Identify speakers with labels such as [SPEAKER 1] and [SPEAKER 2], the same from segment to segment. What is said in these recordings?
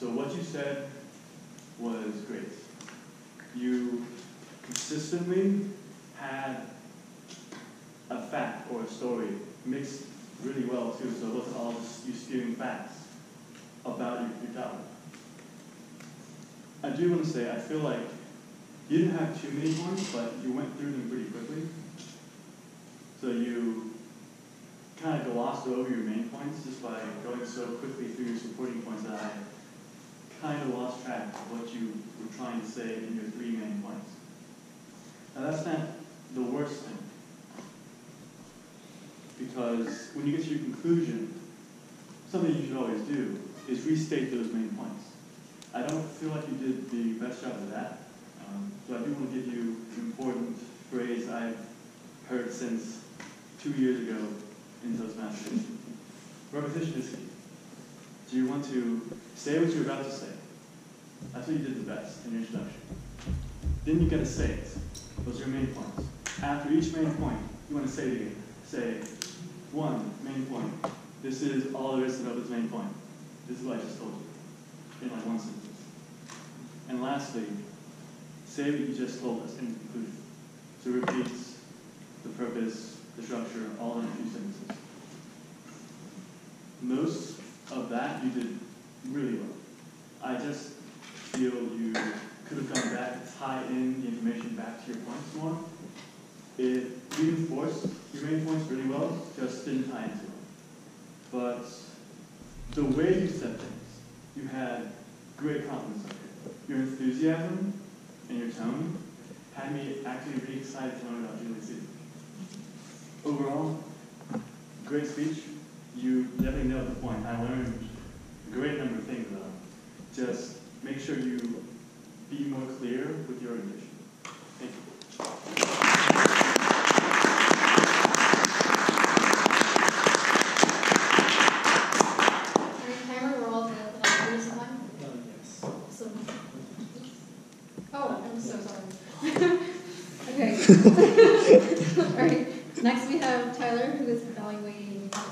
[SPEAKER 1] So what you said was great. You consistently had a fact or a story mixed really well too, so it wasn't all just you spewing facts about your topic. I do want to say, I feel like you didn't have too many points, but you went through them pretty quickly. So you kind of glossed over your main points just by going so quickly through your supporting points that I kind of lost track of what you were trying to say in your 3 main points. Now that's not the worst thing, because when you get to your conclusion, something you should always do is restate those main points. I don't feel like you did the best job of that, so I do want to give you an important phrase I've heard since 2 years ago in Toastmasters. Repetition is key. So you want to say what you're about to say. That's what you did the best in your introduction. Then you got to say it. Those are your main points. After each main point, you want to say it again. Say, 1, main point. This is all there is to know this main point. This is what I just told you, in like 1 sentence. And lastly, say what you just told us in the conclusion. So it repeats the purpose, the structure, all in a few sentences. Most of that you did really well. I just feel you could have gone back to tie in the information back to your points more. You enforced your main points really well, just didn't tie into it. But the way you said things, you had great confidence up here. Your enthusiasm and your tone had me actually really excited to learn about Julie C. Overall, great speech. You definitely nailed the point. I learned a great number of things about it. Just make sure you be more clear with your rendition. Thank you.
[SPEAKER 2] Timer, we're all good. Yes. So, oh, I'm so sorry. Okay. All right. Next we have Tyler, who is evaluating Alex.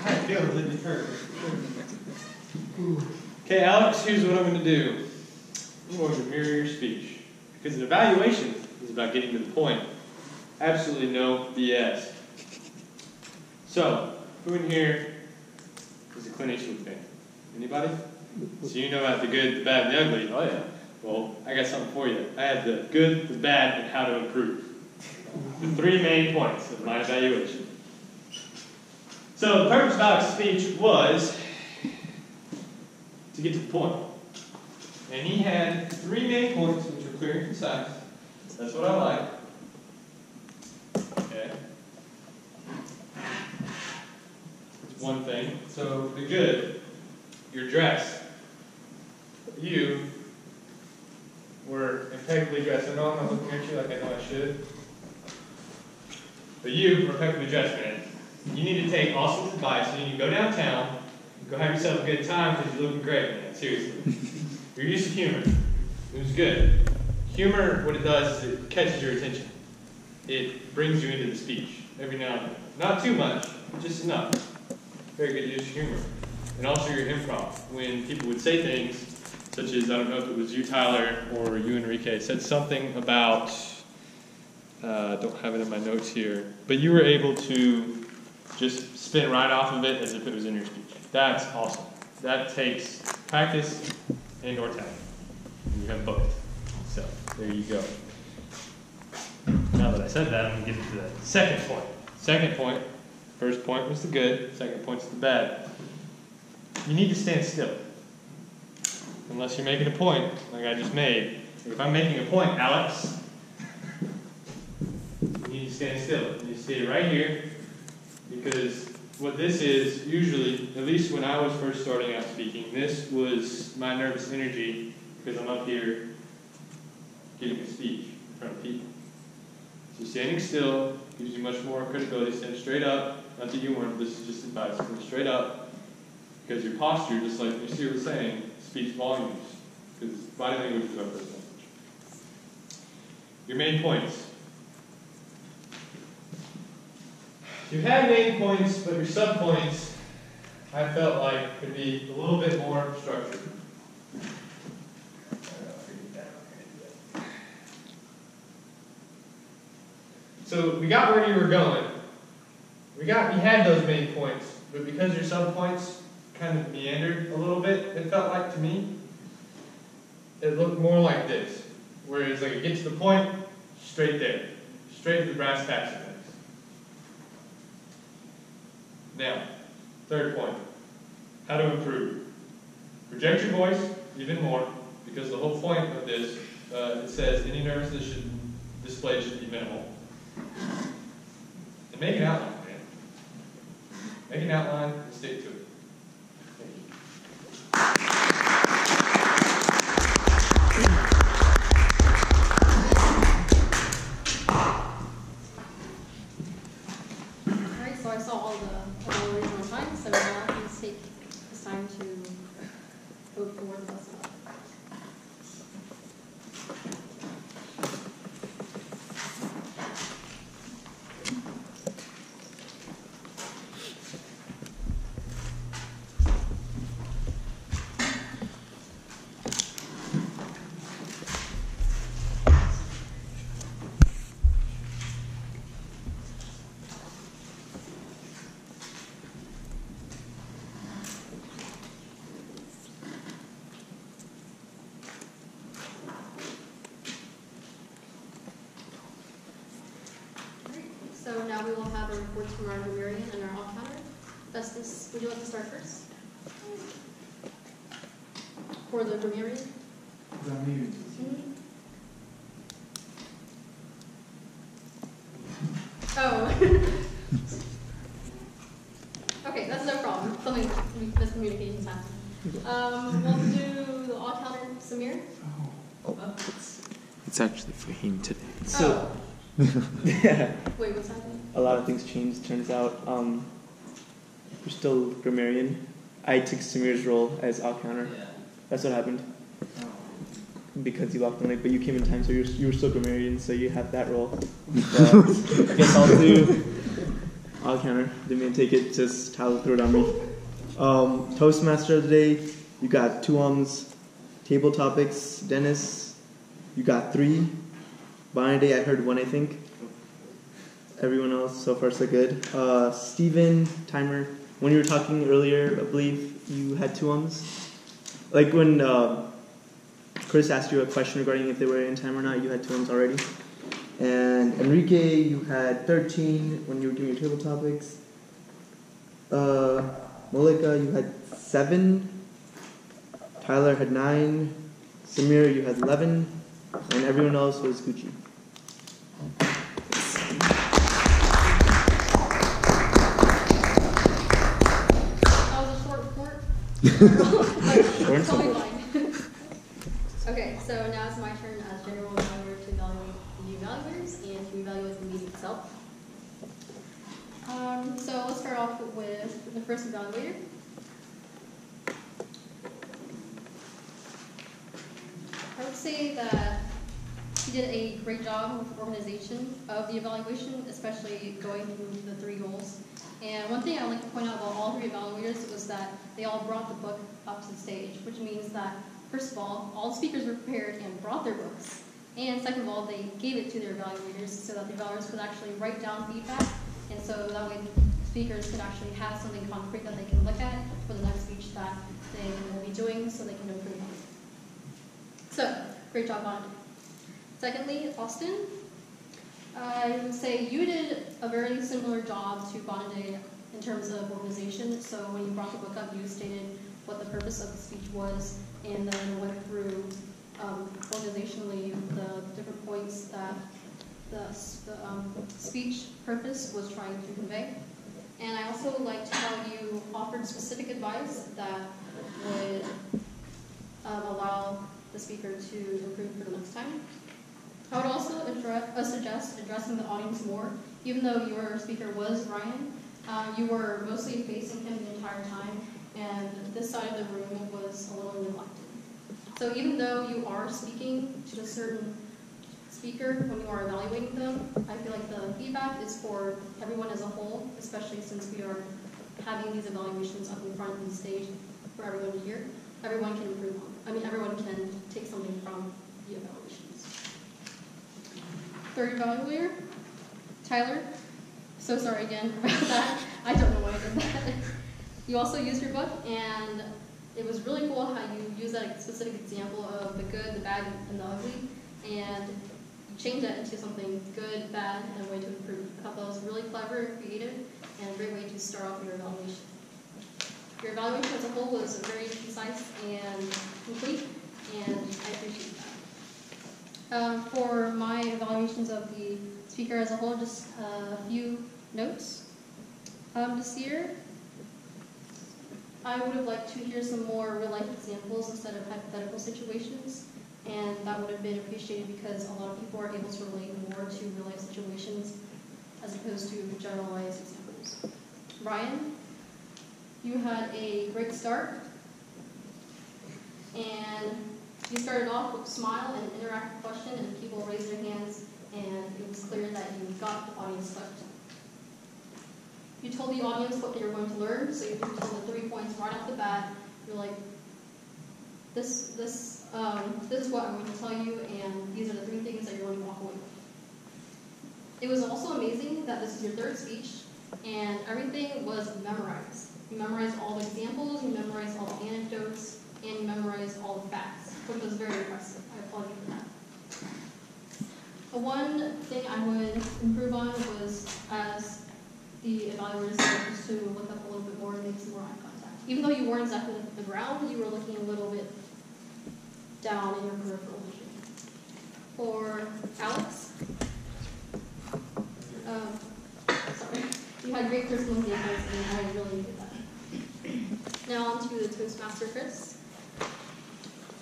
[SPEAKER 3] I feel a little hurt. Okay, Alex, here's what I'm going to do. I'm going to mirror your speech. Because an evaluation is about getting to the point. Absolutely no BS. So, who in here is a Clint Eastwood fan? Anybody? So you know about the good, the bad, and the ugly. Oh yeah. Well, I got something for you. I have the good, the bad, and how to improve. The 3 main points of my evaluation. So the purpose of Alex's speech was to get to the point. And he had 3 main points, which were clear and concise. That's what I like. Okay. That's one thing. So the good, your dress. You were impeccably dressed. I know I'm not looking at you like I know I should. But you were impeccably dressed, man. You need to take Austin's advice. You need to go downtown, go have yourself a good time because you're looking great, man. Seriously. Your use of humor. It was good. Humor, what it does is it catches your attention. It brings you into the speech every now and then. Not too much, just enough. Very good use of humor. And also your improv. When people would say things, such as, I don't know if it was you, Tyler, or you, Enrique, said something about, don't have it in my notes here, but you were able to just spin right off of it as if it was in your speech. That's awesome. That takes practice and or talent. You have both. So, there you go. Now that I said that, I'm going to get to the second point. Second point, first point was the good, second point's the bad. You need to stand still. Unless you're making a point, like I just made. If I'm making a point, Alex, you need to stand still. You need to stay right here, because what this is, usually, at least when I was first starting out speaking, this was my nervous energy, because I'm up here giving a speech in front of people. So standing still gives you much more credibility. Stand straight up. Not that you weren't, this is just advice. Stand straight up, because your posture, just like Monsieur was saying, speaks volumes, because body language is our first language. Your main points. You had main points, but your sub-points, I felt like, could be a little bit more structured. So we got where you were going. You had those main points, but because your sub-points kind of meandered a little bit, it felt like to me, it looked more like this. Whereas like it gets to the point, straight there. Straight to the brass tacks of things. Now, third point. How to improve. Project your voice even more, because the whole point of this, it says any nervousness displayed should be minimal. And make an outline, man. Make an outline and stick to it. Thank you.
[SPEAKER 2] Alright, so I saw all the evaluators on time, so now please take this time to vote for the best one. So now we will have our reports from our grammarian and our off-counter. Festus, would you like to start first? For the grammarian? Oh. Okay, that's no problem. Something miscommunications happen. We'll do the off-counter, Samir.
[SPEAKER 4] It's actually for him today.
[SPEAKER 2] So.
[SPEAKER 4] Yeah.
[SPEAKER 2] Wait, what's happening?
[SPEAKER 4] A lot of things changed. Turns out, we're still grammarian. I took Samir's role as off-counter.
[SPEAKER 5] Yeah.
[SPEAKER 4] That's what happened. Because you walked in late, but you came in time, so you were still grammarian, so you have that role. I guess I'll do off-counter. Didn't mean to take it, just Tyler threw it on me. Toastmaster today, you got 2 table topics. Dennis, you got 3. Bonnie, I heard 1, I think. Everyone else so far so good. Steven, timer. When you were talking earlier, I believe you had 2 Like when Chris asked you a question regarding if they were in time or not, you had 2 already. And Enrique, you had 13 when you were doing your table topics. Malika, you had 7. Tyler had 9. Samir, you had 11. And everyone else was Gucci.
[SPEAKER 2] That was a short report. Totally fine. Okay, so now it's my turn as general evaluator to evaluate the evaluators and to evaluate the meeting itself. So let's start off with the first evaluator. I would say that he did a great job with organization of the evaluation, especially going through the 3 goals. And one thing I'd like to point out about all 3 evaluators was that they all brought the book up to the stage, which means that, first of all the speakers were prepared and brought their books. And second of all, they gave it to their evaluators so that the evaluators could actually write down feedback. And so that way speakers could actually have something concrete that they can look at for the next speech that they will be doing so they can improve on it. So, great job on it. Secondly, Austin, I would say you did a very similar job to Bonnie in terms of organization. So when you brought the book up, you stated what the purpose of the speech was, and then went through organizationally the different points that the speech purpose was trying to convey. And I also liked how you offered specific advice that would allow the speaker to improve for the next time. I would also suggest addressing the audience more. Even though your speaker was Ryan, you were mostly facing him the entire time, and this side of the room was a little neglected. So even though you are speaking to a certain speaker when you are evaluating them, I feel like the feedback is for everyone as a whole, especially since we are having these evaluations up in front of the stage for everyone to hear. Everyone can improve on. Everyone can take something from the evaluations. Third evaluator, Tyler. So sorry again about that. I don't know why I did that. You also used your book, and it was really cool how you used that specific example of the good, the bad, and the ugly, and you changed that into something good, bad, and a way to improve. I thought that was really clever and creative, and a great way to start off your evaluation. Your evaluation as a whole was very concise and complete, and I appreciate that. For my evaluations of the speaker as a whole, just a few notes. This year, I would have liked to hear some more real-life examples instead of hypothetical situations, and that would have been appreciated because a lot of people are able to relate more to real-life situations as opposed to generalized examples. Ryan, you had a great start, and you started off with a smile and an interactive question, and people raised their hands, and it was clear that you got the audience hooked. You told the audience what they were going to learn, so you told the 3 points right off the bat. You're like, this is what I'm going to tell you, and these are the 3 things that you're going to walk away with. It was also amazing that this is your 3rd speech, and everything was memorized. You memorized all the examples, you memorized all the anecdotes, and you memorized all the facts, which was very impressive. I applaud you for that. The one thing I would improve on was, as the evaluators said, just to look up a little bit more and make some more eye contact. Even though you weren't exactly at the ground, you were looking a little bit down in your peripheral vision. For Alex, sorry, you had great personal examples, and I really enjoyed that. Now on to the Toastmaster, Chris.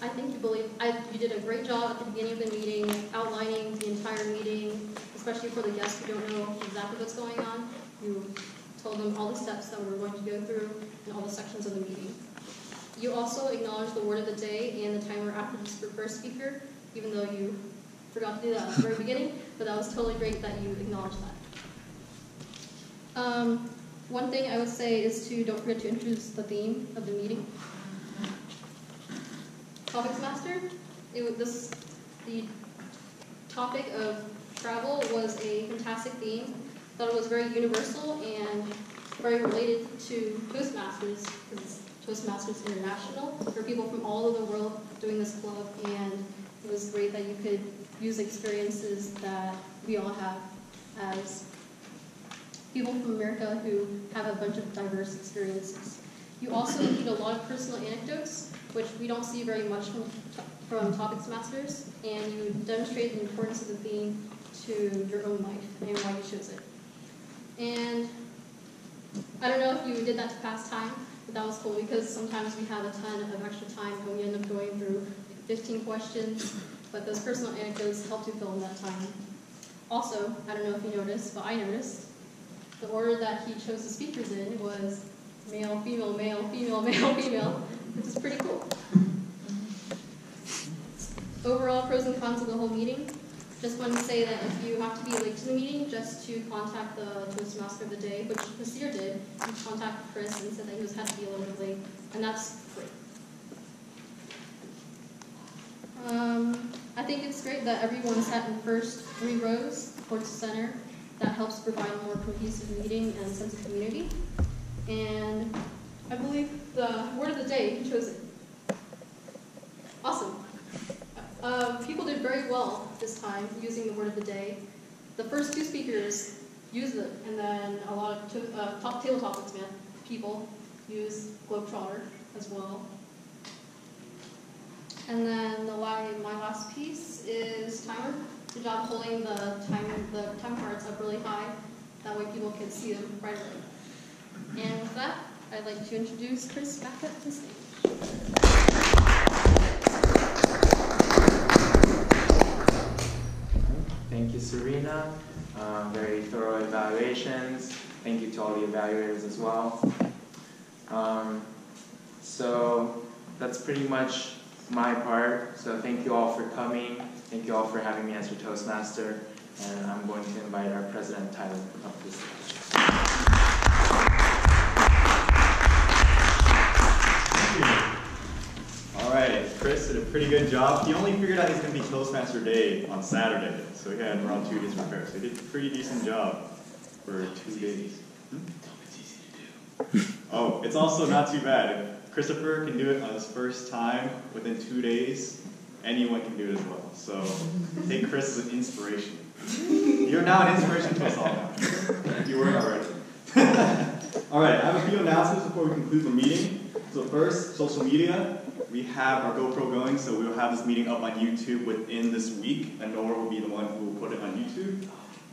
[SPEAKER 2] I think you did a great job at the beginning of the meeting, outlining the entire meeting, especially for the guests who don't know exactly what's going on. You told them all the steps that we were going to go through and all the sections of the meeting. You also acknowledged the word of the day and the timer after the first speaker, even though you forgot to do that at the very beginning, but that was totally great that you acknowledged that. One thing I would say is to don't forget to introduce the theme of the meeting. Toastmaster, the topic of travel was a fantastic theme. I thought it was very universal and very related to Toastmasters, because Toastmasters International. There are people from all over the world doing this club, and it was great that you could use experiences that we all have as people from America who have a bunch of diverse experiences. You also include a lot of personal anecdotes, which we don't see very much from Toastmasters, and you demonstrate the importance of the theme to your own life and why you chose it. And I don't know if you did that to pass time, but that was cool because sometimes we have a ton of extra time and we end up going through 15 questions, but those personal anecdotes help to fill in that time. Also, I don't know if you noticed, but I noticed, the order that he chose the speakers in was male, female, male, female, male, female, which is pretty cool. Overall, pros and cons of the whole meeting. Just want to say that if you have to be late to the meeting, just to contact the Toastmaster of the day, which this year did. He contacted Chris and said that he had to be a little bit late, and that's great. I think it's great that everyone sat in the first 3 rows towards the center. That helps provide a more cohesive meeting and sense of community. And I believe the word of the day, you chose it. Awesome. People did very well this time using the word of the day. The first 2 speakers used it, and then a lot of table topics people used Globetrotter as well. And then my last piece is timer. Good job holding the time cards up really high. That way people can see them right away. And with that, I'd like to introduce Chris back up to the stage.
[SPEAKER 4] Thank you, Sarena. Very thorough evaluations. Thank you to all the evaluators as well. So that's pretty much my part. So thank you all for coming. Thank you all for having me as your Toastmaster. And I'm going to invite our president, Tyler, up to the stage.
[SPEAKER 5] Alright, Chris did a pretty good job. He only figured out he's going to be Toastmaster Day on Saturday, so he had around 2 days to prepare. So he did a pretty decent job for 2 days.
[SPEAKER 4] It's easy to do.
[SPEAKER 5] Oh, it's also not too bad. If Christopher can do it on his first time within 2 days, anyone can do it as well. So take Chris as an inspiration. You're now an inspiration to us all now, if you weren't already. Alright, I have a few announcements before we conclude the meeting. So first, social media. We have our GoPro going, so we will have this meeting up on YouTube within this week, and Nora will be the one who will put it on YouTube.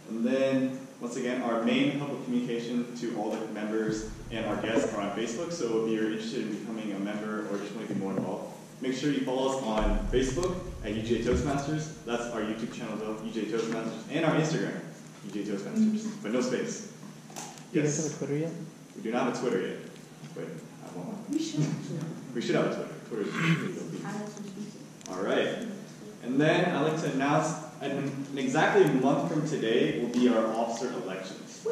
[SPEAKER 5] And then, once again, our main hub of communication to all the members and our guests are on Facebook, so if you're interested in becoming a member or just want to be more involved, make sure you follow us on Facebook at UJ Toastmasters. That's our YouTube channel though, UJ Toastmasters, and our Instagram, UJ Toastmasters, but no space.
[SPEAKER 4] Do you guys have a Twitter yet?
[SPEAKER 5] We do not have a Twitter yet, but I want one. We should. We should have a Twitter. Twitter's Alright. And then I'd like to announce in exactly a month from today will be our officer elections. So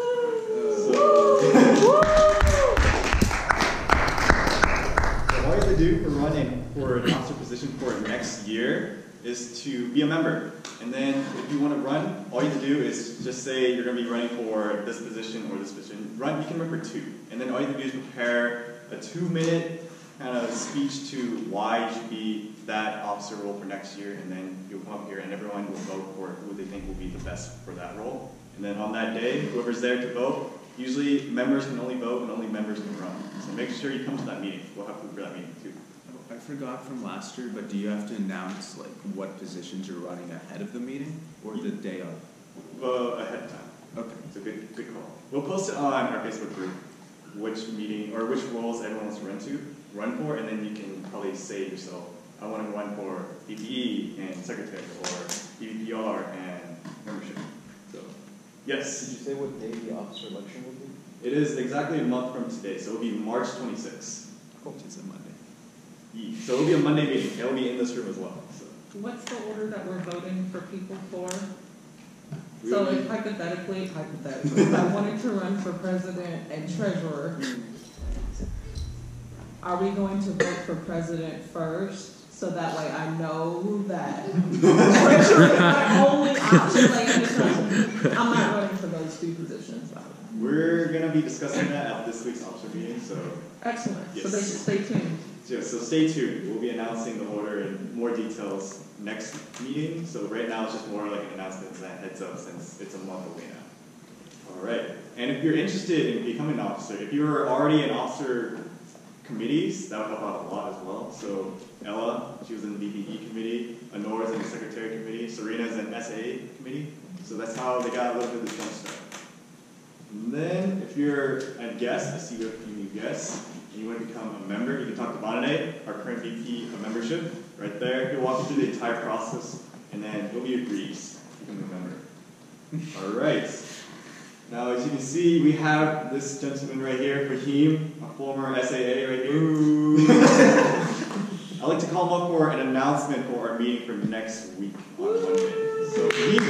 [SPEAKER 5] all you have to do for running for an officer position for next year is to be a member. And then if you want to run, all you have to do is just say you're going to be running for this position or this position. Run, you can run for 2. And then all you have to do is prepare a 2-minute kind of speech to why you should be that officer role for next year, and then you'll come up here and everyone will vote for who they think will be the best for that role. And then on that day, whoever's there to vote, usually members can only vote and only members can run. So make sure you come to that meeting. We'll have food for that meeting too.
[SPEAKER 6] I forgot from last year, but do you have to announce like what positions you're running ahead of the meeting or the day of?
[SPEAKER 5] Ahead of time.
[SPEAKER 6] Okay.
[SPEAKER 5] It's a good call. We'll post it on our Facebook group, which meeting or which roles everyone wants to run for, and then you can probably say yourself, I want to run for PPE and secretary, or EVPR and membership. So, yes.
[SPEAKER 4] Did you say what day the officer election will be?
[SPEAKER 5] It is exactly a month from today, so it'll be March 26th.
[SPEAKER 6] Which is a Monday.
[SPEAKER 5] So it'll be a Monday meeting. It'll be in this room as well. So.
[SPEAKER 7] What's the order that we're voting for people for? So if hypothetically, I wanted to run for president and treasurer, are we going to vote for president first? So that way I know that treasurer is my only option. Like, I'm not running for those 2 positions.
[SPEAKER 5] We're going to be discussing that at this week's officer meeting. So
[SPEAKER 7] excellent.
[SPEAKER 5] Yes.
[SPEAKER 7] So they should stay tuned.
[SPEAKER 5] Yeah, so stay tuned. We'll be announcing the order in more details next meeting. So right now it's just more like an announcement and a heads up since it's a month away now. Alright. And if you're interested in becoming an officer, if you're already an officer committees, that would help out a lot as well. So Ella, she was in the BPE committee, Anora's in the secretary committee, Sarena's in SAA committee. So that's how they got a little bit of the jump start. And then if you're a guest, I see we have a few new guests, and you want to become a member, you can talk to Burnette, our current VP of membership, right there. He'll walk you through the entire process, and then he'll be your grease to become a member. Alright. Now, as you can see, we have this gentleman right here, Fahim, a former SAA right here. I'd like to call him up for an announcement for our meeting for next week on Monday. So, Fahim.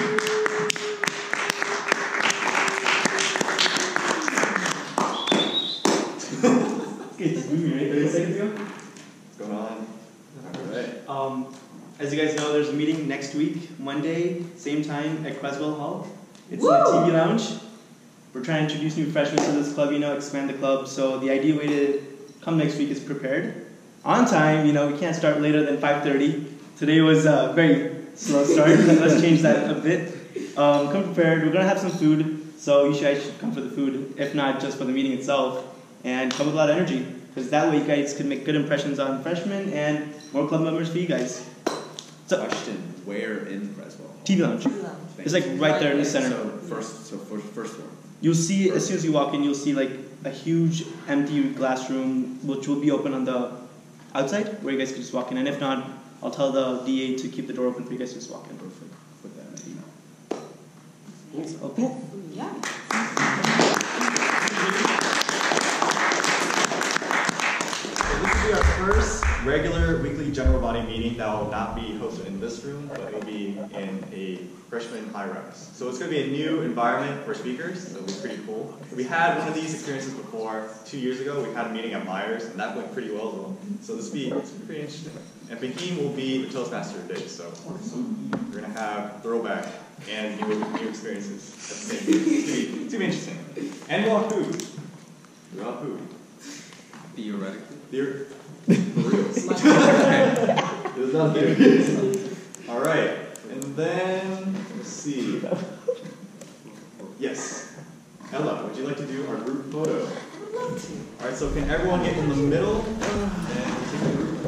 [SPEAKER 8] Okay, just moving, right? 30 seconds ago?
[SPEAKER 5] What's going on? Alright.
[SPEAKER 8] As you guys know, there's a meeting next week, Monday, same time at Creswell Hall. It's in the TV lounge. We're trying to introduce new freshmen to this club, expand the club. So the ideal way to come next week is prepared. On time, we can't start later than 5:30. Today was a very slow start. Let's change that a bit. Come prepared. We're going to have some food, so you guys should come for the food, if not just for the meeting itself. And come with a lot of energy, because that way you guys can make good impressions on freshmen and more club members for you guys. So,
[SPEAKER 6] Question, where in Creswell?
[SPEAKER 8] TV lounge. It's like right there in the center.
[SPEAKER 6] First floor.
[SPEAKER 8] You'll see, as soon as you walk in, you'll see like a huge empty glass room, which will be open on the outside, where you guys can just walk in. And if not, I'll tell the DA to keep the door open for you guys to just walk in.
[SPEAKER 6] Perfect. Put that in an email.
[SPEAKER 8] Okay.
[SPEAKER 7] Yeah.
[SPEAKER 5] So this will be our first regular weekly general body meeting that will not be hosted in this room, but it will be in a freshman high rise. So it's going to be a new environment for speakers, so it'll be pretty cool. We had one of these experiences before. 2 years ago, we had a meeting at Myers, and that went pretty well as well. So this will be pretty interesting. And Beheem will be the Toastmaster today, so we're going to have throwback and new experiences at the same time. It's going to be interesting. And we'll have food. We'll have food.
[SPEAKER 6] Theoretically?
[SPEAKER 5] For reals. It was not there. All right, and then let's see. Yes, Ella, would you like to do our group photo? All right, so can everyone get in the middle and take a group